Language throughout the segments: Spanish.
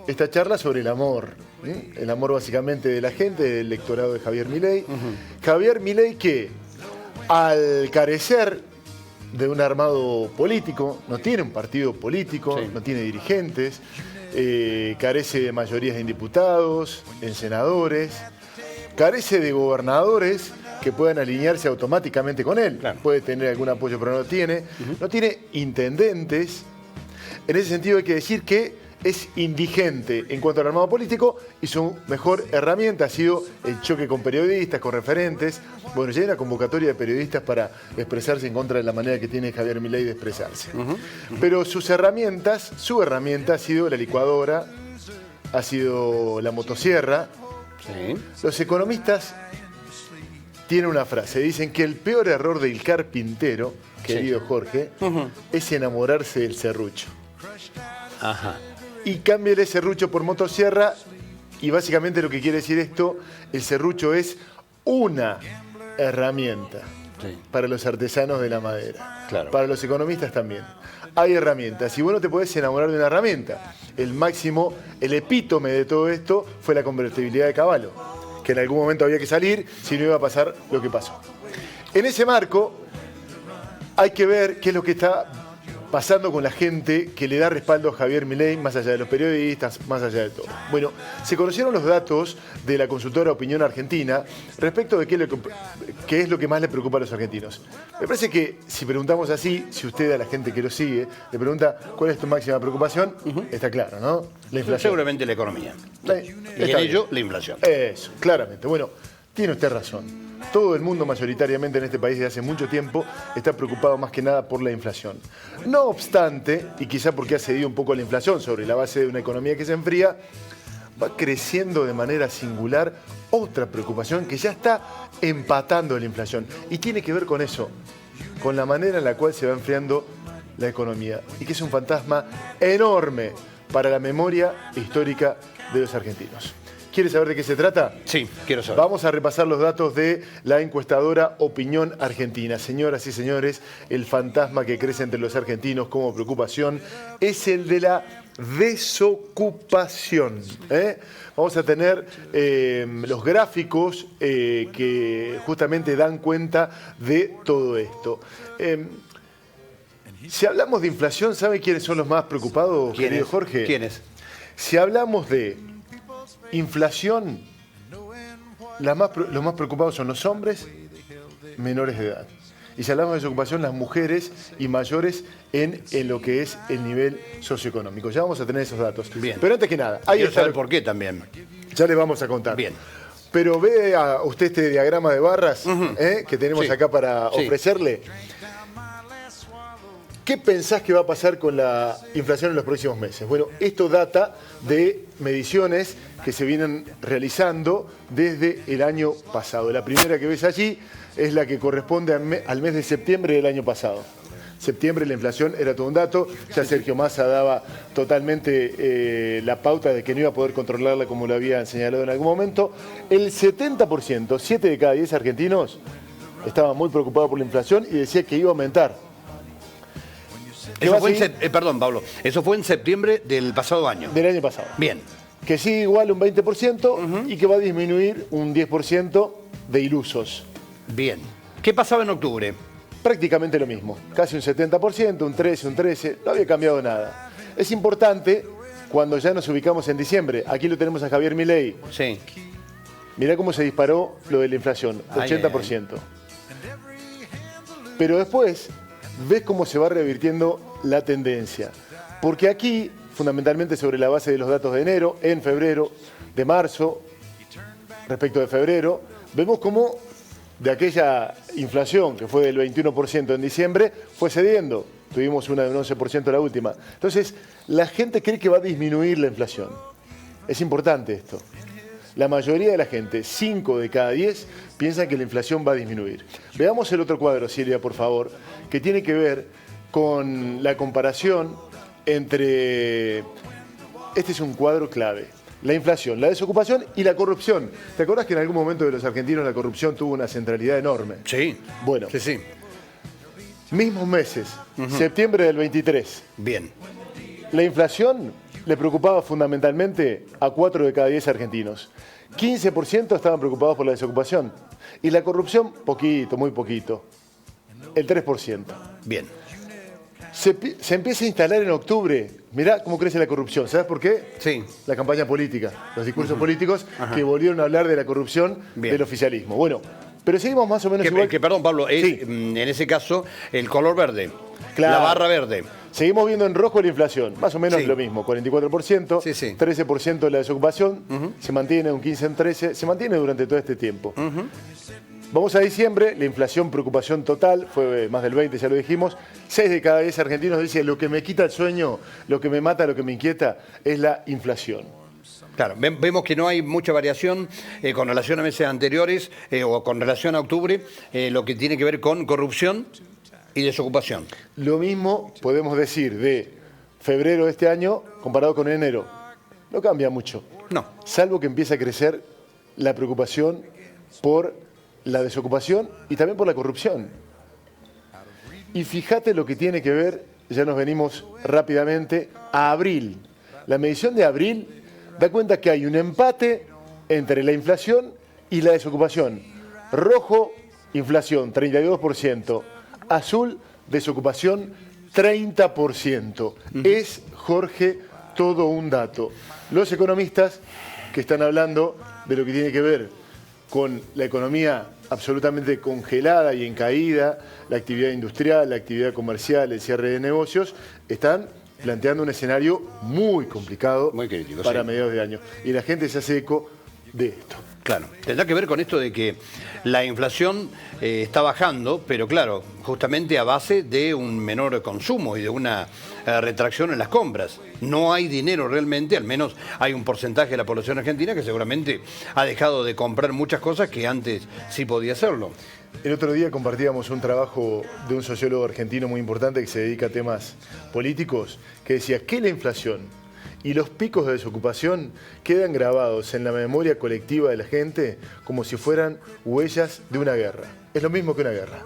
esta charla sobre el amor. El amor básicamente de la gente, del electorado de Javier Milei. Javier Milei que, al carecer de un armado político, no tiene un partido político, no tiene dirigentes, carece de mayorías en diputados, en senadores, carece de gobernadores que puedan alinearse automáticamente con él. Claro. Puede tener algún apoyo, pero no lo tiene. No tiene intendentes. En ese sentido hay que decir que es indigente en cuanto al armado político y su mejor herramienta ha sido el choque con periodistas, con referentes. Bueno, ya hay una convocatoria de periodistas para expresarse en contra de la manera que tiene Javier Milei de expresarse. Pero su herramienta ha sido la licuadora, ha sido la motosierra. Sí. Los economistas tienen una frase, dicen que el peor error del carpintero, querido Jorge, es enamorarse del serrucho. Ajá. Y cámbiale el serrucho por motosierra y básicamente lo que quiere decir esto, el serrucho es una herramienta para los artesanos de la madera, para los economistas también. Hay herramientas y vos no te podés enamorar de una herramienta. El máximo, el epítome de todo esto fue la convertibilidad de Cavallo, que en algún momento había que salir si no iba a pasar lo que pasó. En ese marco hay que ver qué es lo que está pasando con la gente que le da respaldo a Javier Milei, más allá de los periodistas, más allá de todo. Bueno, se conocieron los datos de la consultora Opinión Argentina respecto de qué es lo que más le preocupa a los argentinos. Me parece que si preguntamos así, si usted a la gente que lo sigue le pregunta cuál es tu máxima preocupación, está claro, ¿no? La inflación. Seguramente la economía. Y en ello, la inflación. Eso, claramente. Bueno, tiene usted razón. Todo el mundo mayoritariamente en este país desde hace mucho tiempo está preocupado más que nada por la inflación. No obstante, y quizá porque ha cedido un poco la inflación sobre la base de una economía que se enfría, va creciendo de manera singular otra preocupación que ya está empatando la inflación. Y tiene que ver con eso, con la manera en la cual se va enfriando la economía. Y que es un fantasma enorme para la memoria histórica de los argentinos. ¿Quiere saber de qué se trata? Sí, quiero saber. Vamos a repasar los datos de la encuestadora Opinión Argentina. Señoras y señores, el fantasma que crece entre los argentinos como preocupación es el de la desocupación. Vamos a tener los gráficos que justamente dan cuenta de todo esto. Si hablamos de inflación, ¿sabe quiénes son los más preocupados, querido Jorge? ¿Quiénes? Si hablamos de inflación, los más preocupados son los hombres menores de edad. Y si hablamos de desocupación, las mujeres y mayores en lo que es el nivel socioeconómico. Ya vamos a tener esos datos. Bien. Pero antes que nada, ahí Quiero está saber por qué también. Ya les vamos a contar. Bien. Pero ve a usted este diagrama de barras que tenemos acá para ofrecerle. ¿Qué pensás que va a pasar con la inflación en los próximos meses? Bueno, esto data de mediciones que se vienen realizando desde el año pasado. La primera que ves allí es la que corresponde al mes de septiembre del año pasado. Septiembre la inflación era todo un dato, ya Sergio Massa daba totalmente la pauta de que no iba a poder controlarla como lo habían señalado en algún momento. El 70%, 7 de cada 10 argentinos, estaban muy preocupados por la inflación y decía que iba a aumentar. Eso fue perdón, Pablo, eso fue en septiembre del pasado año. Del año pasado. Bien. Que sigue igual un 20% y que va a disminuir un 10% de ilusos. Bien. ¿Qué pasaba en octubre? Prácticamente lo mismo. Casi un 70%, un 13%, no había cambiado nada. Es importante cuando ya nos ubicamos en diciembre. Aquí lo tenemos a Javier Milei. Sí. Mirá cómo se disparó lo de la inflación, 80%. Pero después ves cómo se va revirtiendo la tendencia. Porque aquí, fundamentalmente sobre la base de los datos de enero, en febrero, de marzo, respecto de febrero, vemos cómo de aquella inflación que fue del 21% en diciembre, fue cediendo. Tuvimos una del 11% la última. Entonces, la gente cree que va a disminuir la inflación. Es importante esto. La mayoría de la gente, 5 de cada 10, piensan que la inflación va a disminuir. Veamos el otro cuadro, Silvia, por favor, que tiene que ver con la comparación entre... Este es un cuadro clave. La inflación, la desocupación y la corrupción. ¿Te acuerdas que en algún momento de los argentinos la corrupción tuvo una centralidad enorme? Sí. Bueno. Sí. Mismos meses, septiembre del 23. Bien. La inflación le preocupaba fundamentalmente a 4 de cada 10 argentinos. 15% estaban preocupados por la desocupación. Y la corrupción, poquito, muy poquito. El 3%. Bien. Se empieza a instalar en octubre. Mirá cómo crece la corrupción. ¿Sabes por qué? Sí. La campaña política, los discursos políticos que volvieron a hablar de la corrupción del oficialismo. Bueno, pero seguimos más o menos igual. Perdón, Pablo, es, en ese caso, el color verde. Claro. La barra verde. Seguimos viendo en rojo la inflación, más o menos lo mismo, 44%, 13% la desocupación, se mantiene un 15 en 13, se mantiene durante todo este tiempo. Vamos a diciembre, la inflación, preocupación total, fue más del 20, ya lo dijimos. 6 de cada 10 argentinos dicen lo que me quita el sueño, lo que me mata, lo que me inquieta es la inflación. Claro, vemos que no hay mucha variación con relación a meses anteriores o con relación a octubre, lo que tiene que ver con corrupción y desocupación. Lo mismo podemos decir de febrero de este año comparado con enero. No cambia mucho. No. Salvo que empieza a crecer la preocupación por la desocupación y también por la corrupción. Y fíjate lo que tiene que ver, ya nos venimos rápidamente, a abril. La medición de abril da cuenta que hay un empate entre la inflación y la desocupación. Rojo, inflación, 32%. Azul, desocupación, 30%. Es, Jorge, todo un dato. Los economistas que están hablando de lo que tiene que ver con la economía absolutamente congelada y en caída, la actividad industrial, la actividad comercial, el cierre de negocios, están planteando un escenario muy complicado, muy crítico, para mediados de año. Y la gente se hace eco de esto. Claro, tendrá que ver con esto de que la inflación está bajando, pero claro, justamente a base de un menor consumo y de una retracción en las compras. No hay dinero realmente, al menos hay un porcentaje de la población argentina que seguramente ha dejado de comprar muchas cosas que antes sí podía hacerlo. El otro día compartíamos un trabajo de un sociólogo argentino muy importante que se dedica a temas políticos, que decía que la inflación y los picos de desocupación quedan grabados en la memoria colectiva de la gente como si fueran huellas de una guerra. Es lo mismo que una guerra.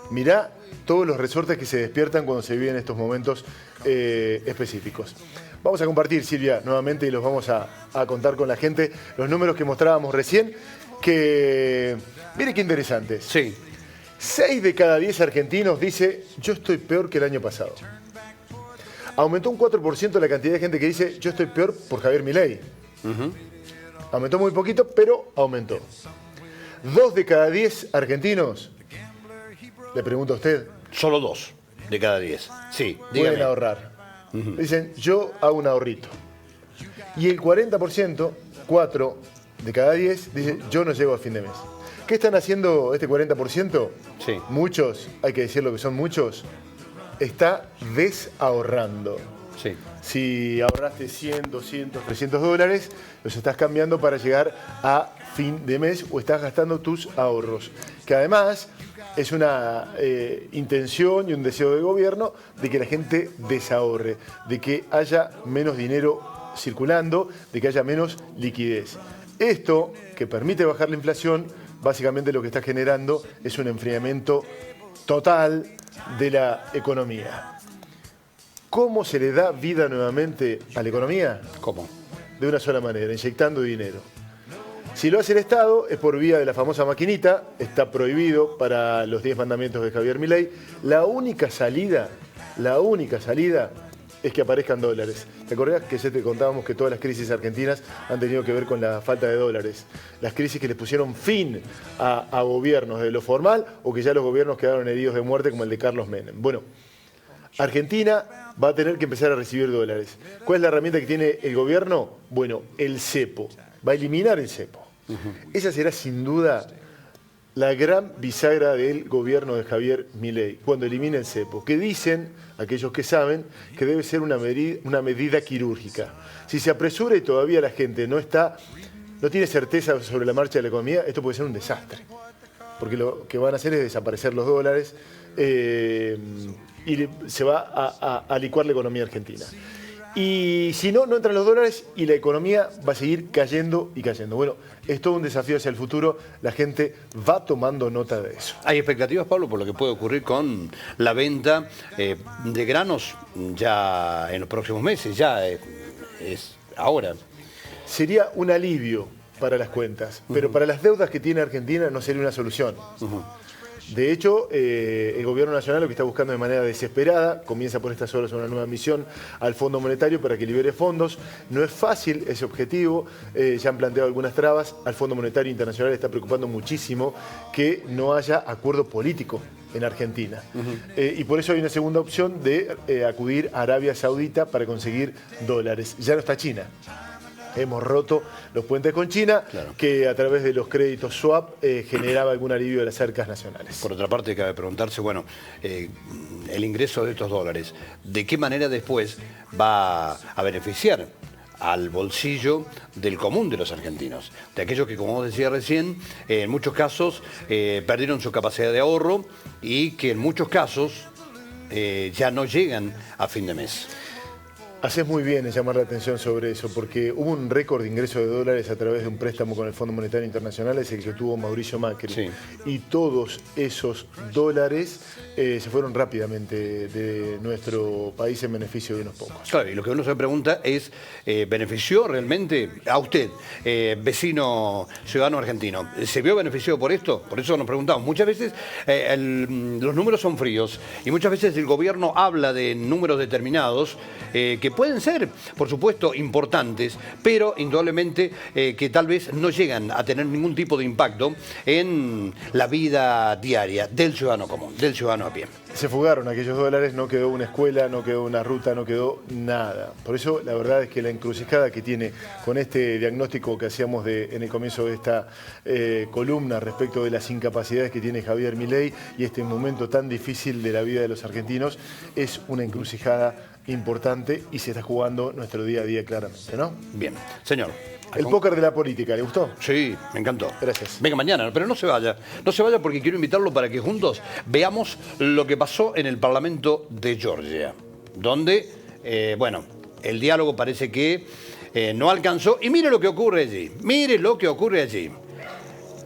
Mirá todos los resortes que se despiertan cuando se viven estos momentos específicos. Vamos a compartir, Silvia, nuevamente y los vamos a contar con la gente los números que mostrábamos recién, que mire qué interesantes. Sí. 6 de cada 10 argentinos dice, yo estoy peor que el año pasado. Aumentó un 4% la cantidad de gente que dice, yo estoy peor por Javier Milei. Aumentó muy poquito, pero aumentó. 2 de cada 10 argentinos, le pregunto a usted. Solo 2 de cada 10. Sí, dígame. Pueden ahorrar. Dicen, yo hago un ahorrito. Y el 40%, 4 de cada 10, dice, yo no llego a fin de mes. ¿Qué están haciendo este 40%? Sí. Muchos, hay que decir lo que son muchos, está desahorrando. Sí. Si ahorraste 100, 200, 300 dólares, los estás cambiando para llegar a fin de mes o estás gastando tus ahorros. Que además es una intención y un deseo del gobierno de que la gente desahorre, de que haya menos dinero circulando, de que haya menos liquidez. Esto, que permite bajar la inflación, básicamente lo que está generando es un enfriamiento total de la economía. ¿Cómo se le da vida nuevamente a la economía? ¿Cómo? De una sola manera, inyectando dinero. Si lo hace el Estado, es por vía de la famosa maquinita, está prohibido para los 10 mandamientos de Javier Milei. La única salida es que aparezcan dólares. ¿Te acordás que ya te contábamos que todas las crisis argentinas han tenido que ver con la falta de dólares? Las crisis que les pusieron fin a gobiernos de lo formal o que ya los gobiernos quedaron heridos de muerte como el de Carlos Menem. Bueno, Argentina va a tener que empezar a recibir dólares. ¿Cuál es la herramienta que tiene el gobierno? Bueno, el cepo. Va a eliminar el cepo. Esa será sin duda la gran bisagra del gobierno de Javier Milei, cuando elimine el cepo, que dicen, aquellos que saben, que debe ser una medida quirúrgica. Si se apresura y todavía la gente no tiene certeza sobre la marcha de la economía, esto puede ser un desastre. Porque lo que van a hacer es desaparecer los dólares y se va a licuar la economía argentina. Y si no, no entran los dólares y la economía va a seguir cayendo y cayendo. Bueno, es todo un desafío hacia el futuro. La gente va tomando nota de eso. ¿Hay expectativas, Pablo, por lo que puede ocurrir con la venta de granos ya en los próximos meses? Ya es ahora. Sería un alivio para las cuentas, pero para las deudas que tiene Argentina no sería una solución. De hecho, el gobierno nacional lo que está buscando de manera desesperada, comienza por estas horas una nueva misión al Fondo Monetario para que libere fondos. No es fácil ese objetivo, ya han planteado algunas trabas. Al Fondo Monetario Internacional está preocupando muchísimo que no haya acuerdo político en Argentina. Y por eso hay una segunda opción de acudir a Arabia Saudita para conseguir dólares. Ya no está China. Hemos roto los puentes con China, claro, que a través de los créditos swap generaba algún alivio de las arcas nacionales. Por otra parte, cabe preguntarse, bueno, el ingreso de estos dólares, ¿de qué manera después va a beneficiar al bolsillo del común de los argentinos? De aquellos que, como vos decías recién, en muchos casos perdieron su capacidad de ahorro y que en muchos casos ya no llegan a fin de mes. Haces muy bien en llamar la atención sobre eso, porque hubo un récord de ingreso de dólares a través de un préstamo con el Fondo Monetario Internacional, es el que tuvo Mauricio Macri. Sí. Y todos esos dólares se fueron rápidamente de nuestro país en beneficio de unos pocos. Claro, y lo que uno se pregunta es, ¿benefició realmente a usted, vecino ciudadano argentino? ¿Se vio beneficiado por esto? Por eso nos preguntamos. Muchas veces los números son fríos y muchas veces el gobierno habla de números determinados que pueden ser, por supuesto, importantes, pero indudablemente que tal vez no llegan a tener ningún tipo de impacto en la vida diaria del ciudadano común, del ciudadano a pie. Se fugaron aquellos dólares, no quedó una escuela, no quedó una ruta, no quedó nada. Por eso la verdad es que la encrucijada que tiene con este diagnóstico que hacíamos en el comienzo de esta columna respecto de las incapacidades que tiene Javier Milei y este momento tan difícil de la vida de los argentinos es una encrucijada importante y se está jugando nuestro día a día claramente, ¿no? Bien, señor. El póker de la política, ¿le gustó? Sí, me encantó. Gracias. Venga mañana, pero no se vaya. No se vaya porque quiero invitarlo para que juntos veamos lo que pasó en el Parlamento de Georgia, donde, bueno, el diálogo parece que no alcanzó. Y mire lo que ocurre allí. Mire lo que ocurre allí.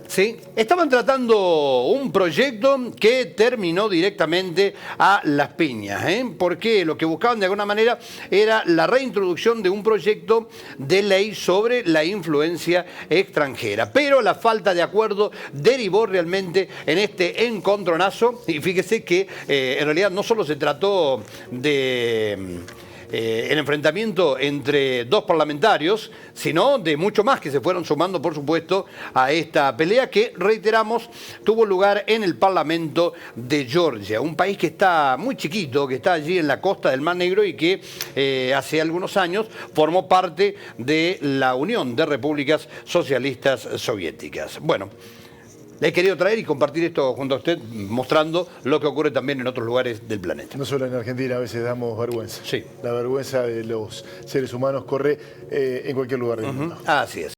¿Sí? Estaban tratando un proyecto que terminó directamente a las piñas, porque lo que buscaban de alguna manera era la reintroducción de un proyecto de ley sobre la influencia extranjera. Pero la falta de acuerdo derivó realmente en este encontronazo y fíjese que en realidad no solo se trató de el enfrentamiento entre dos parlamentarios, sino de mucho más que se fueron sumando, por supuesto, a esta pelea que, reiteramos, tuvo lugar en el Parlamento de Georgia, un país que está muy chiquito, que está allí en la costa del Mar Negro y que hace algunos años formó parte de la Unión de Repúblicas Socialistas Soviéticas. Bueno, le he querido traer y compartir esto junto a usted, mostrando lo que ocurre también en otros lugares del planeta. No solo en Argentina, a veces damos vergüenza. Sí. La vergüenza de los seres humanos corre en cualquier lugar del mundo. Así es.